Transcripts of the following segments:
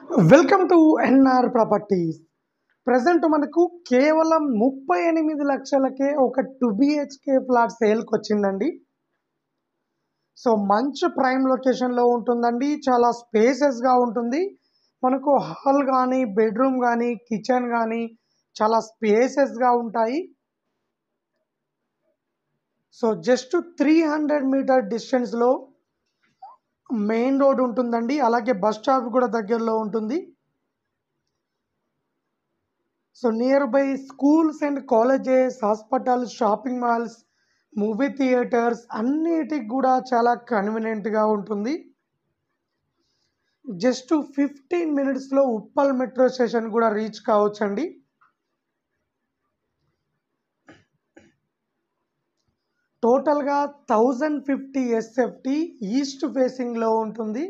Welcome to NR properties. Present మనకు కేవలం 38 లక్షలకే ఒక 2 బిహెచ్కే ఫ్లాట్ సేల్కి వచ్చిందండి. సో మంచి ప్రైమ్ లొకేషన్లో ఉంటుందండి. చాలా స్పేసెస్గా ఉంటుంది. మనకు హాల్ కానీ, బెడ్రూమ్ కానీ, కిచెన్ కానీ చాలా స్పేసెస్గా ఉంటాయి. సో జస్ట్ 300 మీటర్ డిస్టెన్స్లో మెయిన్ రోడ్ ఉంటుందండి. అలాగే బస్ స్టాప్ కూడా దగ్గరలో ఉంటుంది. So near by schools and colleges, hospitals, shopping malls, movie theatres అన్నిటికి కూడా చాలా కన్వీనియంట్గా ఉంటుంది. జస్ట్ 15 మినిట్స్లో ఉప్పల్ మెట్రో స్టేషన్ కూడా రీచ్ కావచ్చండి. టోటల్గా 1050 ఎస్ఎఫ్టీ ఈస్ట్ ఫేసింగ్లో ఉంటుంది.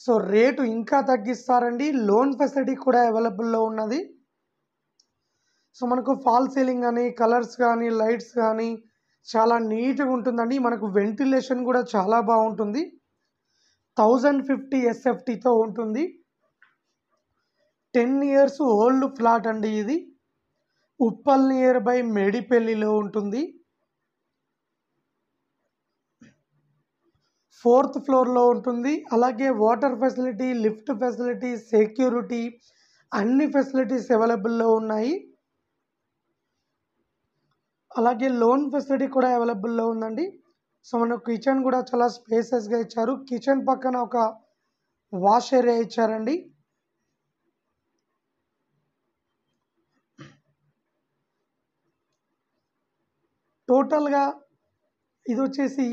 సో రేటు ఇంకా తగ్గిస్తారండి. లోన్ ఫెసిలిటీ కూడా అవైలబుల్లో ఉన్నది. సో మనకు ఫాల్ సీలింగ్ కానీ, కలర్స్ కానీ, లైట్స్ కానీ చాలా నీట్గా ఉంటుందండి. మనకు వెంటిలేషన్ కూడా చాలా బాగుంటుంది. 1050 ఎస్ఎఫ్టీతో ఉంటుంది. 10 ఇయర్స్ ఓల్డ్ ఫ్లాట్ అండి ఇది. ఉప్పల్ నియర్ బై మేడిపల్లిలో ఉంటుంది. 4th ఫ్లోర్లో ఉంటుంది. అలాగే water facility, lift facility, security అన్ని ఫెసిలిటీస్ అవైలబుల్లో ఉన్నాయి. అలాగే లోన్ ఫెసిలిటీ కూడా అవైలబుల్లో ఉందండి. సో మనకు కిచెన్ కూడా చాలా స్పేసెస్గా ఇచ్చారు. కిచెన్ పక్కన ఒక వాష్ ఏరియా ఇచ్చారండి. టోటల్గా ఇది వచ్చేసి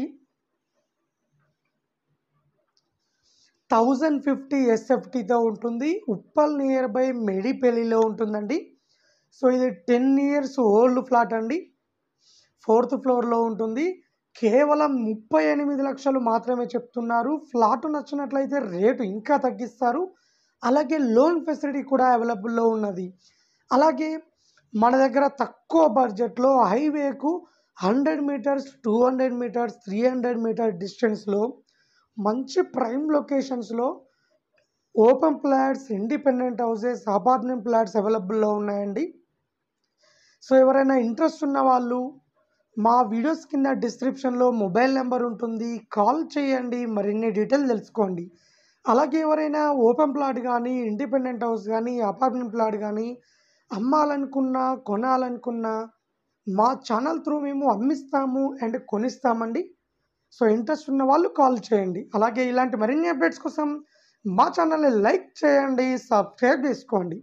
1050 ఎస్ఎఫ్టీతో ఉంటుంది. ఉప్పల్ నియర్ బై మేడిపల్లిలో ఉంటుందండి. సో ఇది 10 ఇయర్స్ ఓల్డ్ ఫ్లాట్ అండి. 4th ఫ్లోర్లో ఉంటుంది. కేవలం 38 లక్షలు మాత్రమే చెప్తున్నారు. ఫ్లాట్ నచ్చినట్లయితే రేటు ఇంకా తగ్గిస్తారు. అలాగే లోన్ ఫెసిలిటీ కూడా అవైలబుల్లో ఉన్నది. అలాగే మన దగ్గర తక్కువ బడ్జెట్లో హైవేకు 100 మీటర్స్, 200 మీటర్స్, 300 మీటర్ డిస్టెన్స్లో మంచి ప్రైమ్ లొకేషన్స్లో open flats, independent houses, apartment flats అవైలబుల్లో ఉన్నాయండి. సో ఎవరైనా ఇంట్రెస్ట్ ఉన్న వాళ్ళు మా వీడియోస్ కింద డిస్క్రిప్షన్లో మొబైల్ నెంబర్ ఉంటుంది. కాల్ చేయండి, మరిన్ని డీటెయిల్ తెలుసుకోండి. అలాగే ఎవరైనా ఓపెన్ ప్లాట్ కానీ, ఇండిపెండెంట్ హౌస్ కానీ, అపార్ట్మెంట్ ప్లాట్ కానీ అమ్మాలనుకున్నా, కొనాలనుకున్నా మా ఛానల్ త్రూ మేము అమ్మిస్తాము అండ్ కొనిస్తామండి. సో ఇంట్రెస్ట్ ఉన్న వాళ్ళు కాల్ చేయండి. అలాగే ఇలాంటి మరిన్ని అప్డేట్స్ కోసం మా ఛానల్ని లైక్ చేయండి, సబ్స్క్రైబ్ చేసుకోండి.